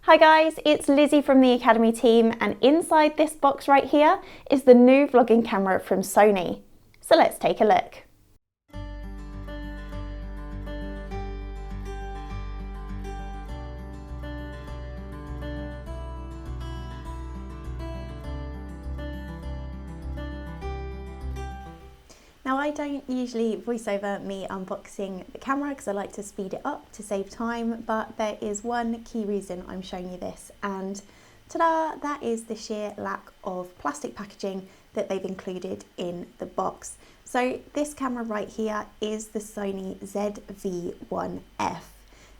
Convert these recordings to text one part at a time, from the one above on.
Hi guys, it's Lizzie from the Academy team, and inside this box right here is the new vlogging camera from Sony. So let's take a look. Now, I don't usually voice over me unboxing the camera because I like to speed it up to save time, but there is one key reason I'm showing you this, and ta-da, that is the sheer lack of plastic packaging that they've included in the box. So this camera right here is the Sony ZV-1F.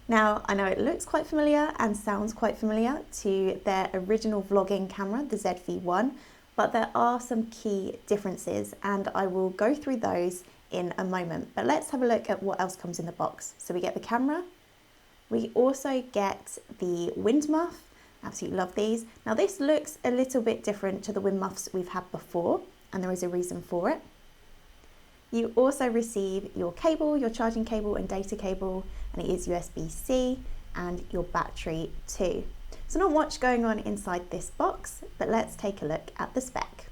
Now, I know it looks quite familiar and sounds quite familiar to their original vlogging camera, the ZV-1, but there are some key differences and I will go through those in a moment. But let's have a look at what else comes in the box. So we get the camera, we also get the wind muff. Absolutely love these. Now this looks a little bit different to the wind muffs we've had before, and there is a reason for it. You also receive your cable, your charging cable and data cable, and it is USB-C, and your battery too. So not much going on inside this box, but let's take a look at the spec.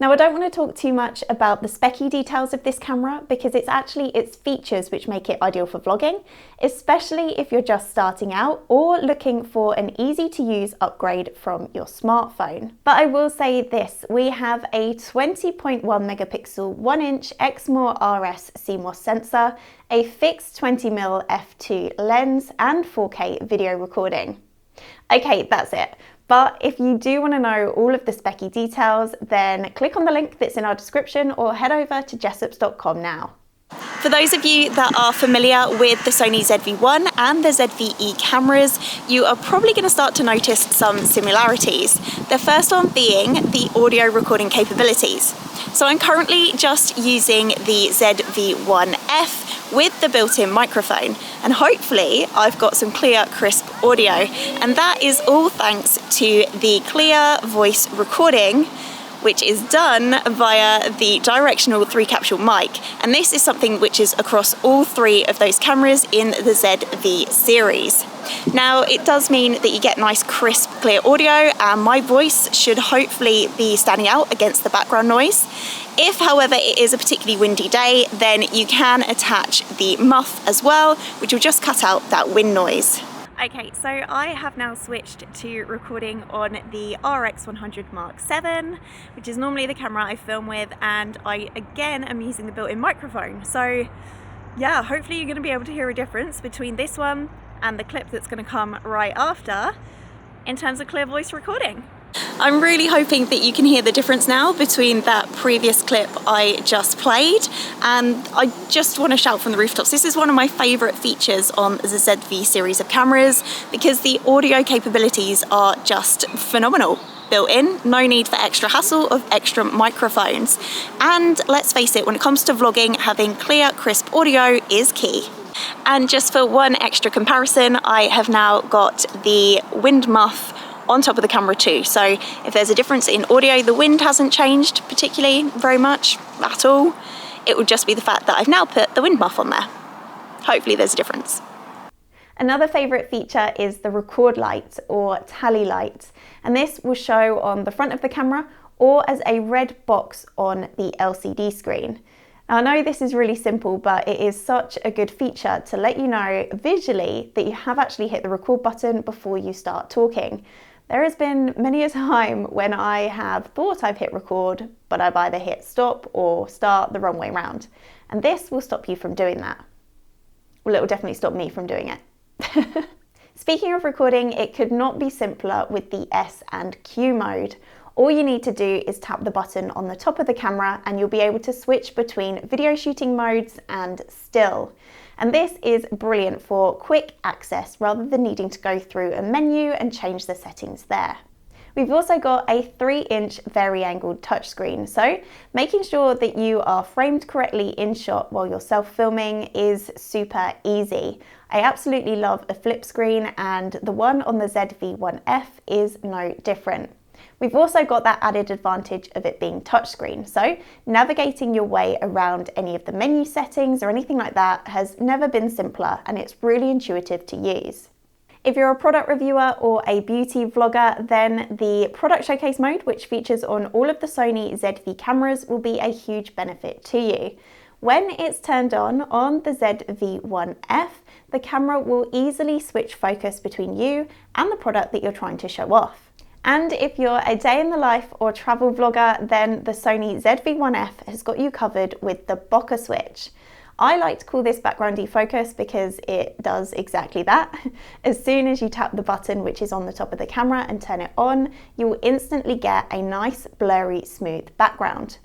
Now, I don't want to talk too much about the specy details of this camera because it's actually its features which make it ideal for vlogging, especially if you're just starting out or looking for an easy to use upgrade from your smartphone. But I will say this, we have a 20.1 megapixel 1-inch Exmor RS CMOS sensor, a fixed 20mm f2 lens and 4K video recording. Okay, that's it. But if you do want to know all of the specy details, then click on the link that's in our description or head over to jessops.com now. For those of you that are familiar with the Sony ZV-1 and the ZV-E cameras, you are probably going to start to notice some similarities. The first one being the audio recording capabilities. So I'm currently just using the ZV-1F with the built-in microphone, and hopefully I've got some clear, crisp audio, and that is all thanks to the clear voice recording, which is done via the directional 3-capsule mic, and this is something which is across all 3 of those cameras in the ZV series. Now, it does mean that you get nice, crisp, clear audio, and my voice should hopefully be standing out against the background noise. If, however, it is a particularly windy day, then you can attach the muff as well, which will just cut out that wind noise. Okay, so I have now switched to recording on the RX100 Mark VII, which is normally the camera I film with, and I again am using the built-in microphone. So yeah, hopefully you're going to be able to hear a difference between this one and the clip that's going to come right after in terms of clear voice recording. I'm really hoping that you can hear the difference now between that previous clip I just played, and I just want to shout from the rooftops. This is one of my favourite features on the ZV series of cameras because the audio capabilities are just phenomenal. Built in, no need for extra hassle of extra microphones. And let's face it, when it comes to vlogging, having clear, crisp audio is key. And just for one extra comparison, I have now got the wind muff on top of the camera too. So if there's a difference in audio, the wind hasn't changed particularly very much at all. It would just be the fact that I've now put the wind muff on there. Hopefully there's a difference. Another favourite feature is the record light or tally light, and this will show on the front of the camera or as a red box on the LCD screen. Now, I know this is really simple, but it is such a good feature to let you know visually that you have actually hit the record button before you start talking. There has been many a time when I have thought I've hit record, but I've either hit stop or start the wrong way round. And this will stop you from doing that. Well, it will definitely stop me from doing it. Speaking of recording, it could not be simpler with the S and Q mode. All you need to do is tap the button on the top of the camera and you'll be able to switch between video shooting modes and still. And this is brilliant for quick access rather than needing to go through a menu and change the settings there. We've also got a 3-inch vari-angled touchscreen, so making sure that you are framed correctly in shot while you're self-filming is super easy. I absolutely love a flip screen, and the one on the ZV-1F is no different. We've also got that added advantage of it being touchscreen, so navigating your way around any of the menu settings or anything like that has never been simpler, and it's really intuitive to use. If you're a product reviewer or a beauty vlogger, then the product showcase mode, which features on all of the Sony ZV cameras, will be a huge benefit to you. When it's turned on the ZV-1F, the camera will easily switch focus between you and the product that you're trying to show off. And if you're a day in the life or travel vlogger, then the Sony ZV-1F has got you covered with the Bokeh Switch. I like to call this background defocus because it does exactly that. As soon as you tap the button which is on the top of the camera and turn it on, you will instantly get a nice blurry smooth background.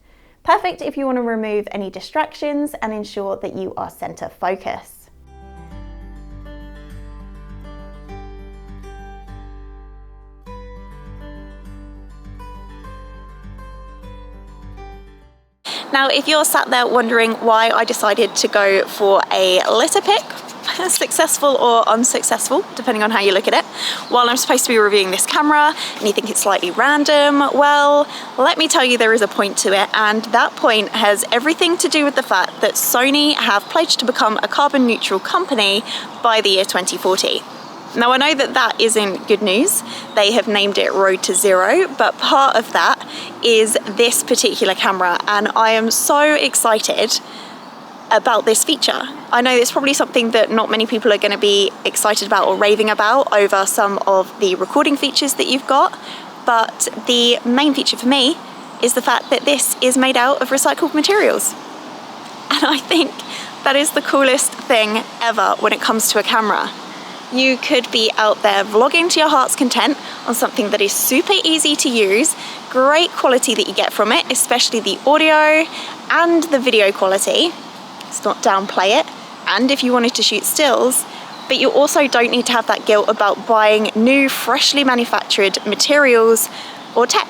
Perfect if you want to remove any distractions and ensure that you are center focus. Now, if you're sat there wondering why I decided to go for a litter pick, successful or unsuccessful, depending on how you look at it, while I'm supposed to be reviewing this camera and you think it's slightly random, well, let me tell you there is a point to it, and that point has everything to do with the fact that Sony have pledged to become a carbon neutral company by the year 2040. Now, I know that that isn't good news. They have named it Road to Zero, but part of that is this particular camera, and I am so excited about this feature. I know it's probably something that not many people are going to be excited about or raving about over some of the recording features that you've got, but the main feature for me is the fact that this is made out of recycled materials. And I think that is the coolest thing ever when it comes to a camera. You could be out there vlogging to your heart's content on something that is super easy to use, great quality that you get from it, especially the audio and the video quality. Let's not downplay it. And if you wanted to shoot stills, but you also don't need to have that guilt about buying new, freshly manufactured materials or tech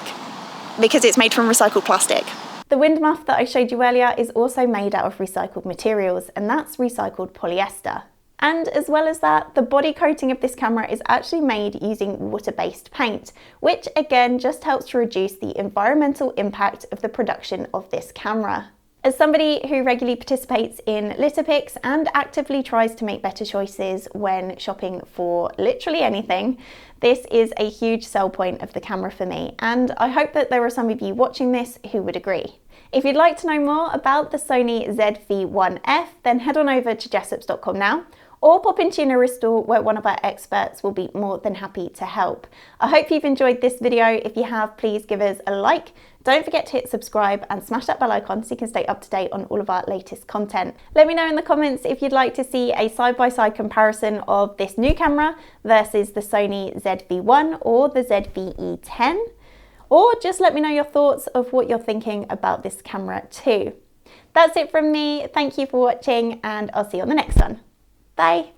because it's made from recycled plastic. The wind muff that I showed you earlier is also made out of recycled materials, and that's recycled polyester. And as well as that, the body coating of this camera is actually made using water-based paint, which again just helps to reduce the environmental impact of the production of this camera. As somebody who regularly participates in litter picks and actively tries to make better choices when shopping for literally anything, this is a huge sell point of the camera for me, and I hope that there are some of you watching this who would agree. If you'd like to know more about the Sony ZV-1F, then head on over to jessops.com now, or pop into your nearest store where one of our experts will be more than happy to help. I hope you've enjoyed this video. If you have, please give us a like. Don't forget to hit subscribe and smash that bell icon so you can stay up to date on all of our latest content. Let me know in the comments if you'd like to see a side-by-side comparison of this new camera versus the Sony ZV-1 or the ZV-E10. Or just let me know your thoughts of what you're thinking about this camera too. That's it from me. Thank you for watching, and I'll see you on the next one. Bye.